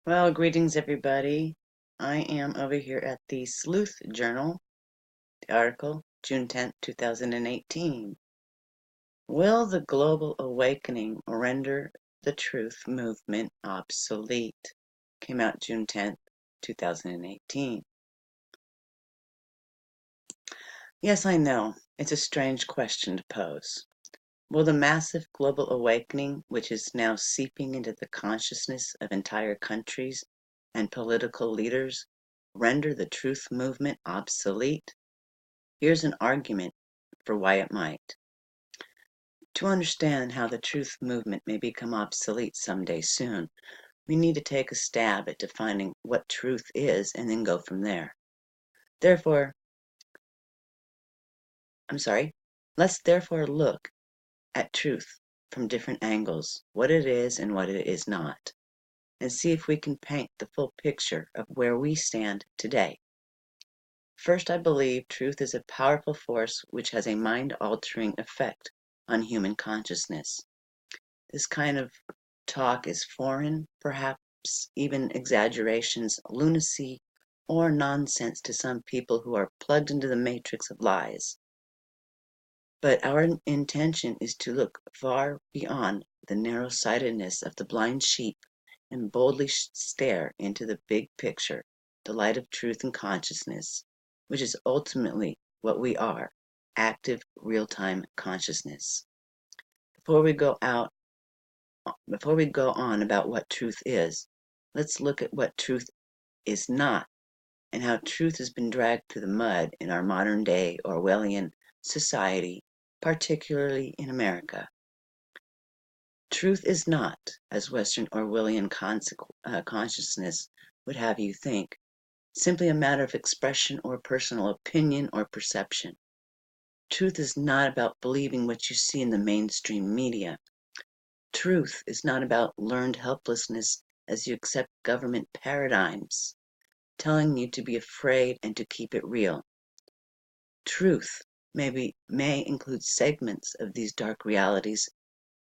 Well, greetings everybody. I am over here at the Sleuth Journal, the article, June 10th, 2018. Will the global awakening render the truth movement obsolete? Came out June 10th, 2018. Yes, I know, it's a strange question to pose. Will the massive global awakening, which is now seeping into the consciousness of entire countries and political leaders, render the truth movement obsolete? Here's an argument for why it might. To understand how the truth movement may become obsolete someday soon, we need to take a stab at defining what truth is and then go from there. Let's therefore look at truth from different angles, what it is and what it is not, and see if we can paint the full picture of where we stand today. First, I believe truth is a powerful force which has a mind-altering effect on human consciousness. This kind of talk is foreign, perhaps even exaggerations, lunacy, or nonsense to some people who are plugged into the matrix of lies. But our intention is to look far beyond the narrow-sightedness of the blind sheep and boldly stare into the big picture, the light of truth and consciousness, which is ultimately what we are, active, real-time consciousness. Before we go on about what truth is, let's look at what truth is not and how truth has been dragged through the mud in our modern-day Orwellian society, particularly in America. Truth is not, as Western Orwellian consciousness would have you think, simply a matter of expression or personal opinion or perception. Truth is not about believing what you see in the mainstream media. Truth is not about learned helplessness as you accept government paradigms, telling you to be afraid and to keep it real. Truth may include segments of these dark realities,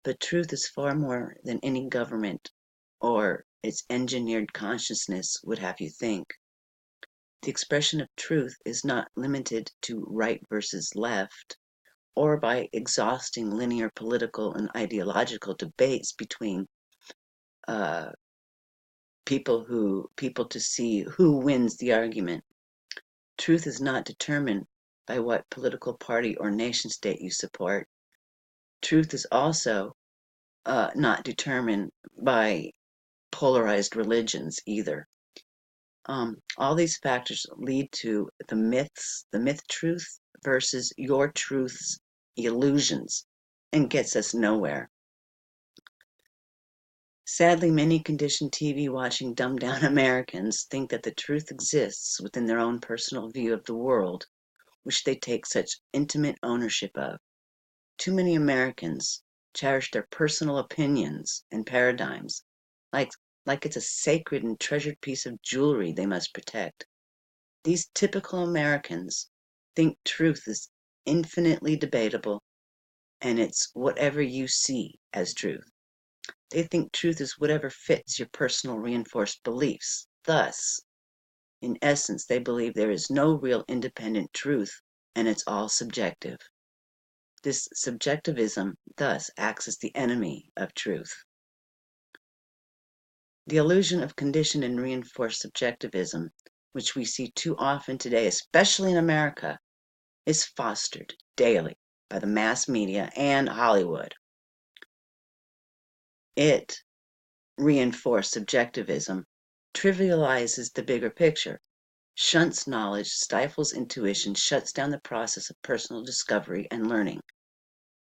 but truth is far more than any government or its engineered consciousness would have you think. The expression of truth is not limited to right versus left, or by exhausting linear political and ideological debates between people to see who wins the argument. Truth is not determined by what political party or nation state you support. Truth is also not determined by polarized religions either. All these factors lead to the myth truth versus your truth's illusions, and gets us nowhere. Sadly, many conditioned TV watching dumbed down Americans think that the truth exists within their own personal view of the world, which they take such intimate ownership of. Too many Americans cherish their personal opinions and paradigms like it's a sacred and treasured piece of jewelry they must protect. These typical Americans think truth is infinitely debatable, and it's whatever you see as truth. They think truth is whatever fits your personal reinforced beliefs. Thus, in essence, they believe there is no real independent truth, and it's all subjective. This subjectivism, thus, acts as the enemy of truth. The illusion of conditioned and reinforced subjectivism, which we see too often today, especially in America, is fostered daily by the mass media and Hollywood. It, reinforced subjectivism, trivializes the bigger picture, shunts knowledge, stifles intuition, shuts down the process of personal discovery and learning,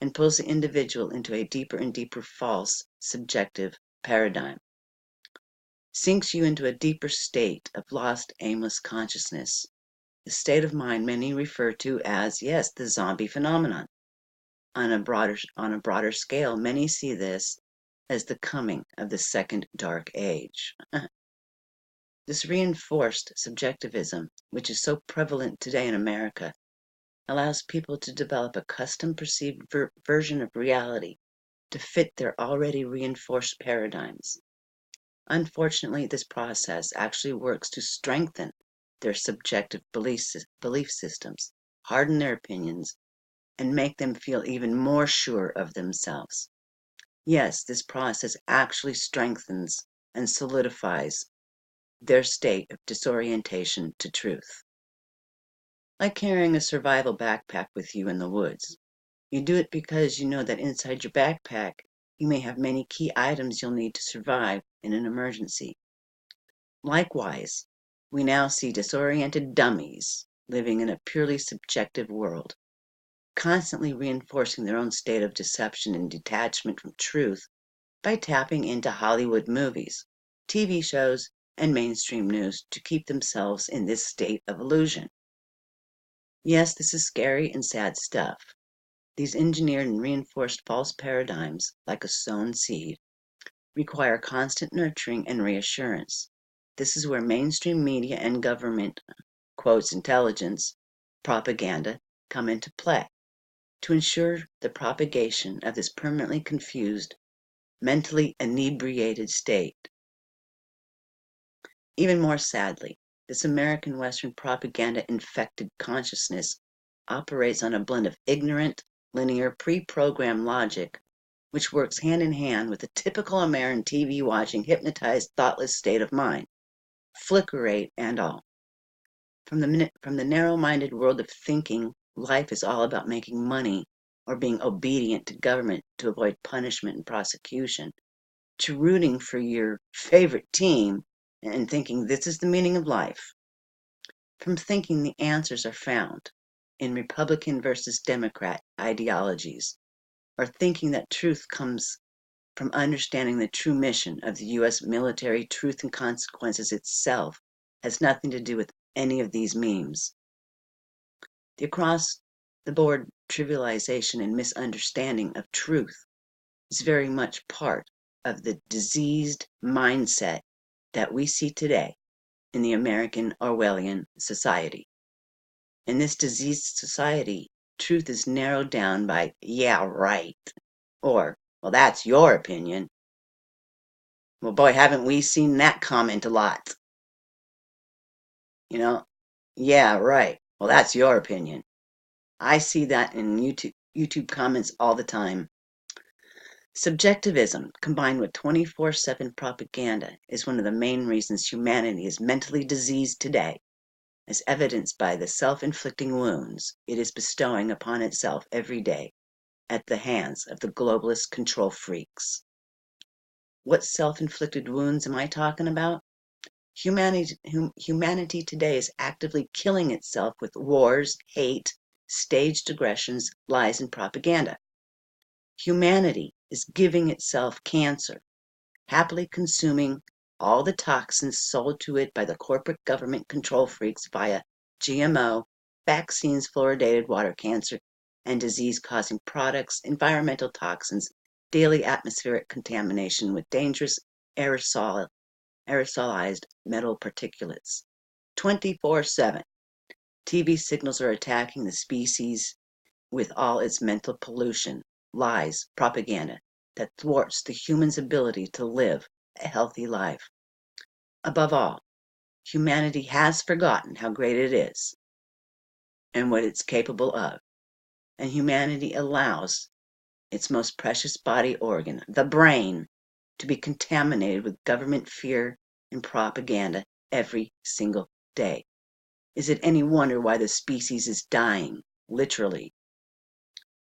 and pulls the individual into a deeper and deeper false, subjective paradigm. Sinks you into a deeper state of lost, aimless consciousness, a state of mind many refer to as, yes, the zombie phenomenon. On a broader scale, many see this as the coming of the second dark age. This reinforced subjectivism, which is so prevalent today in America, allows people to develop a custom perceived version of reality to fit their already reinforced paradigms. Unfortunately, this process actually works to strengthen their subjective belief systems, harden their opinions, and make them feel even more sure of themselves. Yes, this process actually strengthens and solidifies their state of disorientation to truth. Like carrying a survival backpack with you in the woods. You do it because you know that inside your backpack you may have many key items you'll need to survive in an emergency. Likewise, we now see disoriented dummies living in a purely subjective world, constantly reinforcing their own state of deception and detachment from truth by tapping into Hollywood movies, TV shows, and mainstream news to keep themselves in this state of illusion. Yes, this is scary and sad stuff. These engineered and reinforced false paradigms, like a sown seed, require constant nurturing and reassurance. This is where mainstream media and government, quotes, intelligence, propaganda come into play to ensure the propagation of this permanently confused, mentally inebriated state. Even more sadly, this American Western propaganda-infected consciousness operates on a blend of ignorant, linear, pre-programmed logic, which works hand in hand with the typical American TV-watching, hypnotized, thoughtless state of mind, flicker rate and all. From the narrow-minded world of thinking life is all about making money or being obedient to government to avoid punishment and prosecution, to rooting for your favorite team and thinking this is the meaning of life. From thinking the answers are found in Republican versus Democrat ideologies, or thinking that truth comes from understanding the true mission of the U.S. military, truth and consequences itself has nothing to do with any of these memes. The across-the-board trivialization and misunderstanding of truth is very much part of the diseased mindset that we see today in the American Orwellian society. In this diseased society, truth is narrowed down by, yeah, right, or, well, that's your opinion. Well, boy, haven't we seen that comment a lot. You know, yeah, right. Well, that's your opinion. I see that in YouTube comments all the time. Subjectivism combined with 24/7 propaganda is one of the main reasons humanity is mentally diseased today, as evidenced by the self-inflicting wounds it is bestowing upon itself every day at the hands of the globalist control freaks. What self-inflicted wounds am I talking about? Humanity today is actively killing itself with wars, hate, staged aggressions, lies, and propaganda. Humanity is giving itself cancer, happily consuming all the toxins sold to it by the corporate government control freaks via GMO, vaccines, fluoridated water, cancer, and disease-causing products, environmental toxins, daily atmospheric contamination with dangerous aerosolized metal particulates. 24/7. TV signals are attacking the species with all its mental pollution, lies, propaganda that thwarts the human's ability to live a healthy life. Above all, humanity has forgotten how great it is and what it's capable of, and humanity allows its most precious body organ, the brain, to be contaminated with government fear and propaganda every single day. Is it any wonder why the species is dying, literally?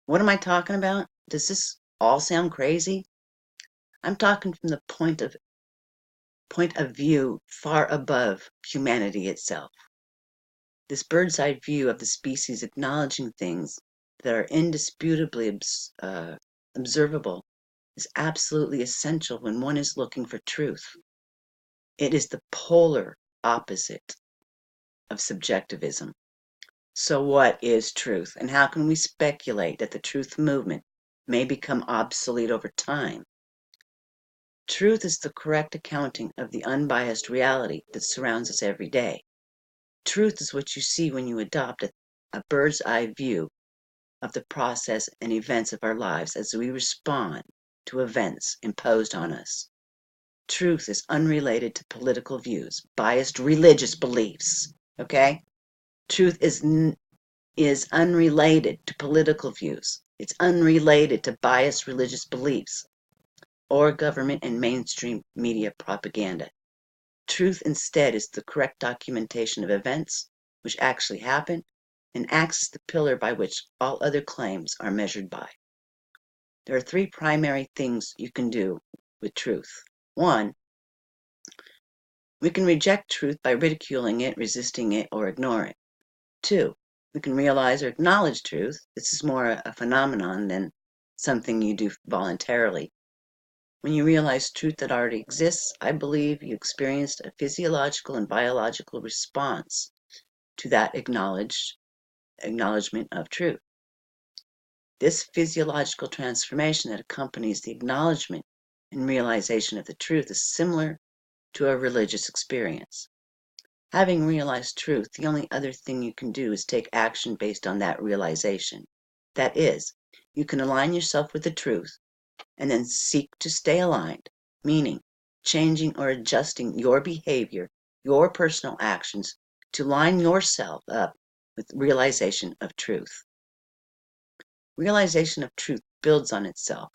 What am I talking about? Does this all sound crazy? I'm talking from the point of view far above humanity itself. This bird's eye view of the species acknowledging things that are indisputably observable is absolutely essential when one is looking for truth. It is the polar opposite of subjectivism. So what is truth, and how can we speculate that the truth movement may become obsolete over time? Truth is the correct accounting of the unbiased reality that surrounds us every day. Truth is what you see when you adopt a bird's eye view of the process and events of our lives as we respond to events imposed on us. Truth is unrelated to political views, biased religious beliefs. Okay? Truth is unrelated to political views. It's unrelated to biased religious beliefs or government and mainstream media propaganda. Truth instead is the correct documentation of events which actually happen and acts as the pillar by which all other claims are measured by. There are three primary things you can do with truth. One, we can reject truth by ridiculing it, resisting it, or ignore it. Two, we can realize or acknowledge truth. This is more a phenomenon than something you do voluntarily. When you realize truth that already exists, I believe you experienced a physiological and biological response to that acknowledgement of truth. This physiological transformation that accompanies the acknowledgement and realization of the truth is similar to a religious experience. Having realized truth, the only other thing you can do is take action based on that realization. That is, you can align yourself with the truth and then seek to stay aligned, meaning changing or adjusting your behavior, your personal actions to line yourself up with realization of truth. Realization of truth builds on itself.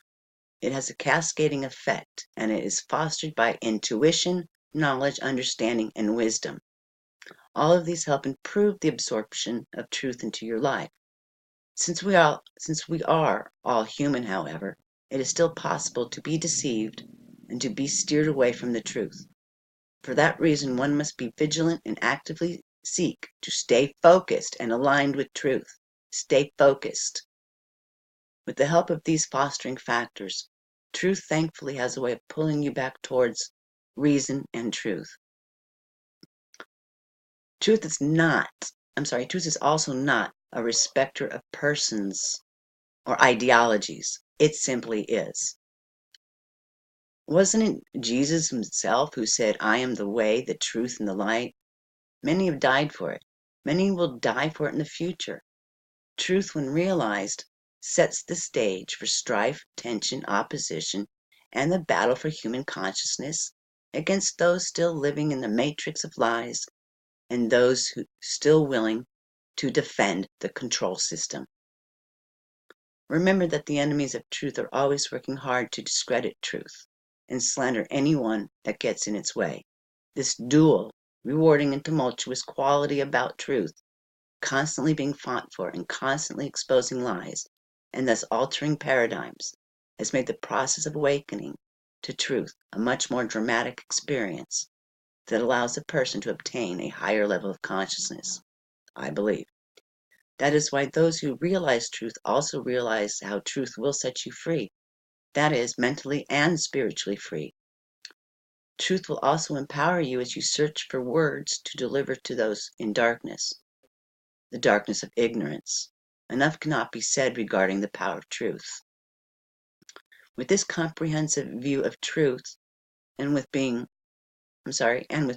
It has a cascading effect, and it is fostered by intuition, knowledge, understanding, and wisdom. All of these help improve the absorption of truth into your life. Since we are all human, however, it is still possible to be deceived and to be steered away from the truth. For that reason, one must be vigilant and actively seek to stay focused and aligned with truth. Stay focused. With the help of these fostering factors, truth thankfully has a way of pulling you back towards reason and truth. Truth is also not a respecter of persons or ideologies. It simply is. Wasn't it Jesus himself who said, "I am the way, the truth, and the light"? Many have died for it. Many will die for it in the future. Truth, when realized, sets the stage for strife, tension, opposition, and the battle for human consciousness against those still living in the matrix of lies and those who still willing to defend the control system. Remember that the enemies of truth are always working hard to discredit truth and slander anyone that gets in its way. This dual, rewarding and tumultuous quality about truth, constantly being fought for and constantly exposing lies, and thus altering paradigms, has made the process of awakening to truth a much more dramatic experience that allows a person to obtain a higher level of consciousness, I believe. That is why those who realize truth also realize how truth will set you free. That is, mentally and spiritually free. Truth will also empower you as you search for words to deliver to those in darkness, the darkness of ignorance. Enough cannot be said regarding the power of truth. With this comprehensive view of truth, and with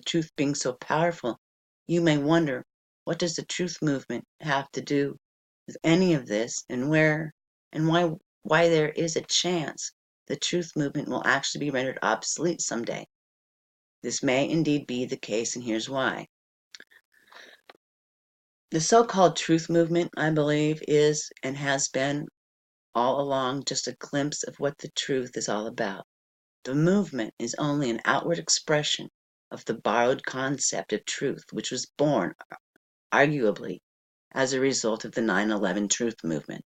truth being so powerful, you may wonder, what does the truth movement have to do with any of this, and why there is a chance the truth movement will actually be rendered obsolete someday? This may indeed be the case, and here's why. The so-called truth movement, I believe, is and has been all along just a glimpse of what the truth is all about. The movement is only an outward expression of the borrowed concept of truth, which was born, arguably, as a result of the 9/11 truth movement.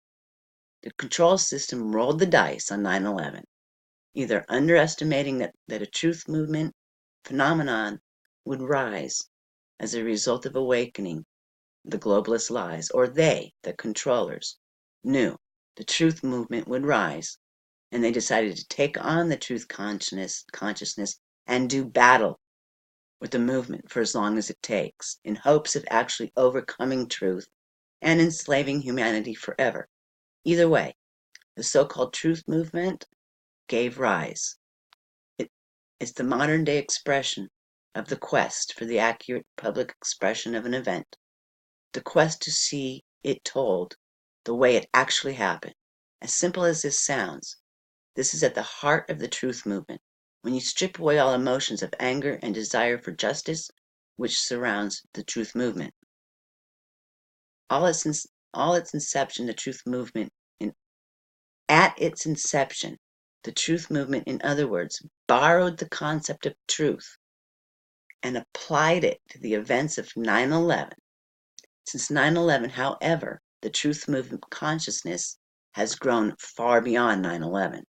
The control system rolled the dice on 9/11, either underestimating that a truth movement phenomenon would rise as a result of awakening the globalist lies, or they, the controllers, knew the truth movement would rise, and they decided to take on the truth consciousness and do battle with the movement for as long as it takes, in hopes of actually overcoming truth and enslaving humanity forever. Either way, the so-called truth movement gave rise. It's the modern-day expression of the quest for the accurate public expression of an event, the quest to see it told the way it actually happened. As simple as this sounds, this is at the heart of the truth movement. when you strip away all emotions of anger and desire for justice, which surrounds the truth movement. All its inception, the truth movement, at its inception, the truth movement, in other words, borrowed the concept of truth and applied it to the events of 9/11. Since 9/11, however, the truth movement consciousness has grown far beyond 9/11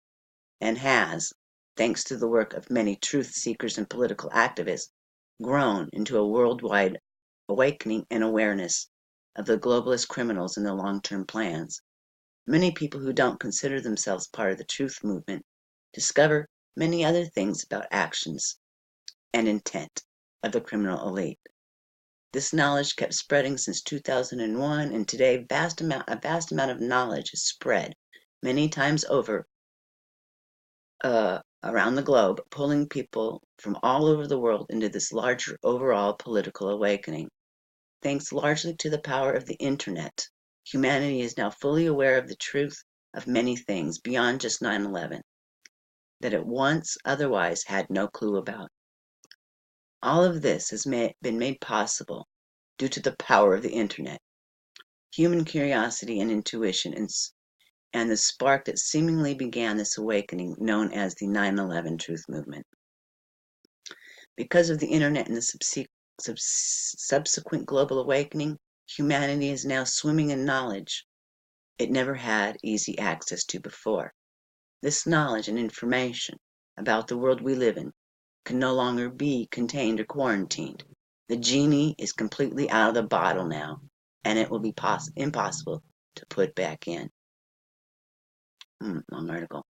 and has, thanks to the work of many truth seekers and political activists, grown into a worldwide awakening and awareness of the globalist criminals and their long-term plans. Many people who don't consider themselves part of the truth movement discover many other things about actions and intent of the criminal elite. This knowledge kept spreading since 2001, and today a vast amount of knowledge is spread many times over around the globe, pulling people from all over the world into this larger overall political awakening. Thanks largely to the power of the internet, humanity is now fully aware of the truth of many things beyond just 9/11 that it once otherwise had no clue about. All of this has been made possible due to the power of the internet, human curiosity and intuition, and the spark that seemingly began this awakening known as the 9/11 Truth Movement. Because of the internet and the subsequent global awakening, humanity is now swimming in knowledge it never had easy access to before. This knowledge and information about the world we live in can no longer be contained or quarantined. The genie is completely out of the bottle now, and it will be impossible to put back in. Long article.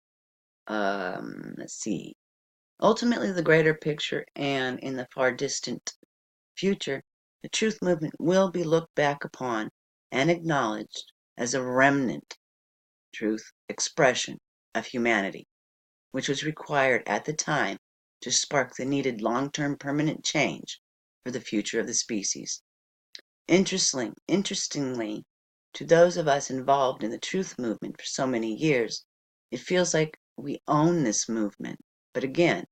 Let's see. Ultimately, the greater picture and in the far distant future, the truth movement will be looked back upon and acknowledged as a remnant truth expression of humanity, which was required at the time to spark the needed long-term permanent change for the future of the species. Interestingly, to those of us involved in the truth movement for so many years, it feels like we own this movement. But again,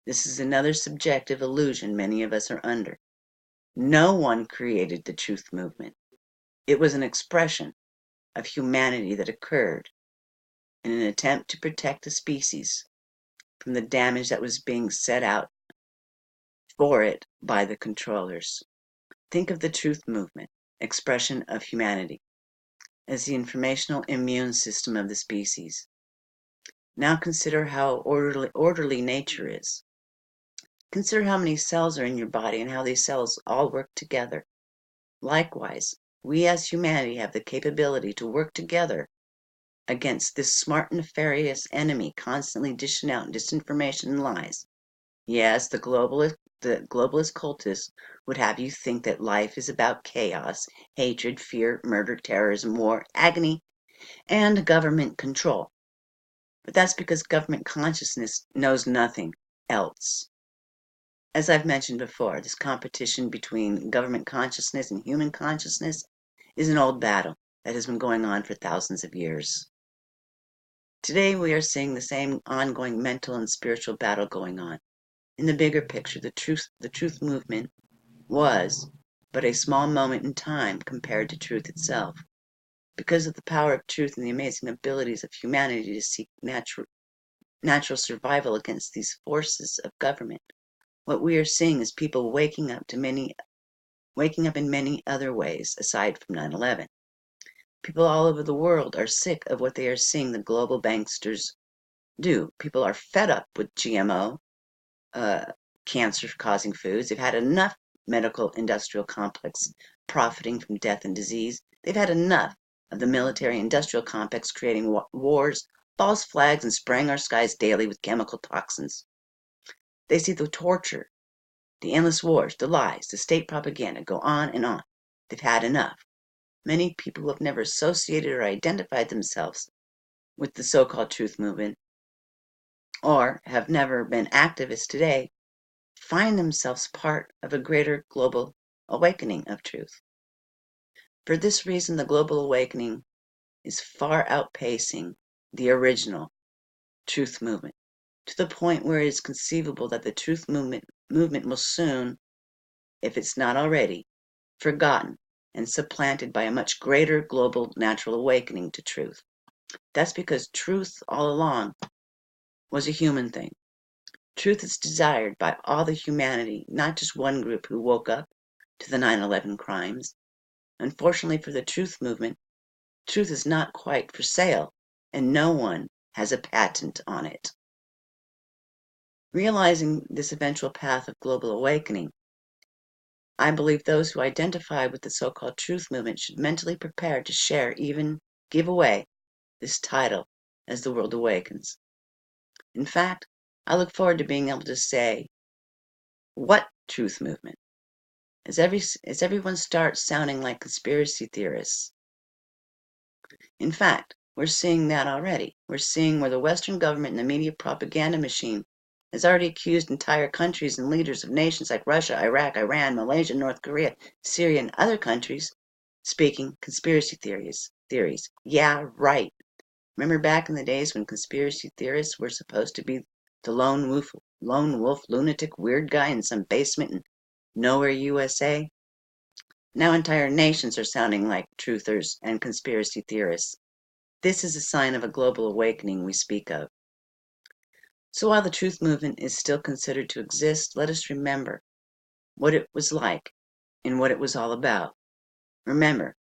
this is another subjective illusion many of us are under. No one created the truth movement. It was an expression of humanity that occurred in an attempt to protect the species from the damage that was being set out for it by the controllers. Think of the truth movement, expression of humanity, as the informational immune system of the species. Now consider how orderly nature is. Consider how many cells are in your body and how these cells all work together. Likewise, we as humanity have the capability to work together against this smart, nefarious enemy constantly dishing out disinformation and lies. Yes, the globalist cultists would have you think that life is about chaos, hatred, fear, murder, terrorism, war, agony, and government control. But that's because government consciousness knows nothing else. As I've mentioned before, this competition between government consciousness and human consciousness is an old battle that has been going on for thousands of years. Today we are seeing the same ongoing mental and spiritual battle going on. In the bigger picture, the truth movement was but a small moment in time compared to truth itself. Because of the power of truth and the amazing abilities of humanity to seek natural survival against these forces of government, what we are seeing is people waking up in many other ways aside from 9/11. People all over the world are sick of what they are seeing the global banksters do. People are fed up with GMO, cancer-causing foods. They've had enough medical industrial complex profiting from death and disease. They've had enough of the military industrial complex creating wars, false flags, and spraying our skies daily with chemical toxins. They see the torture, the endless wars, the lies, the state propaganda go on and on. They've had enough. Many people who have never associated or identified themselves with the so-called truth movement or have never been activists today find themselves part of a greater global awakening of truth. For this reason, the global awakening is far outpacing the original truth movement. to the point where it is conceivable that the truth movement will soon, if it's not already, forgotten and supplanted by a much greater global natural awakening to truth. That's because truth all along was a human thing. Truth is desired by all the humanity, not just one group who woke up to the 9/11 crimes. Unfortunately for the truth movement, truth is not quite for sale, and no one has a patent on it. Realizing this eventual path of global awakening, I believe those who identify with the so-called truth movement should mentally prepare to share, even give away, this title as the world awakens. In fact, I look forward to being able to say, what truth movement? As everyone starts sounding like conspiracy theorists. In fact, we're seeing that already. We're seeing where the Western government and the media propaganda machine has already accused entire countries and leaders of nations like Russia, Iraq, Iran, Malaysia, North Korea, Syria, and other countries speaking conspiracy theories. Yeah, right. Remember back in the days when conspiracy theorists were supposed to be the lone wolf, lunatic, weird guy in some basement in nowhere, USA? Now entire nations are sounding like truthers and conspiracy theorists. This is a sign of a global awakening we speak of. So while the truth movement is still considered to exist, let us remember what it was like and what it was all about. Remember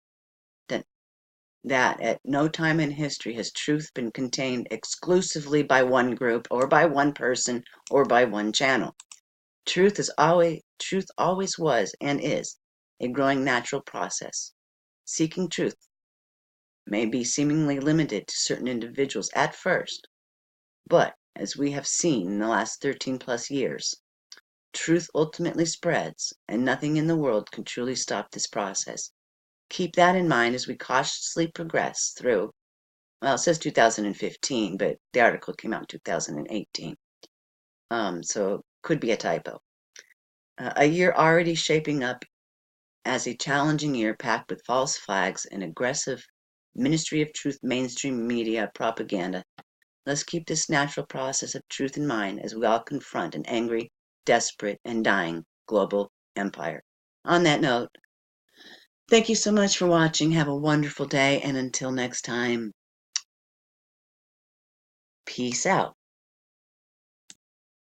that at no time in history has truth been contained exclusively by one group or by one person or by one channel. Truth always was and is a growing natural process. Seeking truth may be seemingly limited to certain individuals at first, but as we have seen in the last 13 plus years, truth ultimately spreads, and nothing in the world can truly stop this process. Keep that in mind as we cautiously progress through, well, it says 2015, but the article came out in 2018. So could be a typo. A year already shaping up as a challenging year packed with false flags and aggressive Ministry of Truth mainstream media propaganda. Let's keep this natural process of truth in mind as we all confront an angry, desperate, and dying global empire. On that note, thank you so much for watching. Have a wonderful day, and until next time, peace out.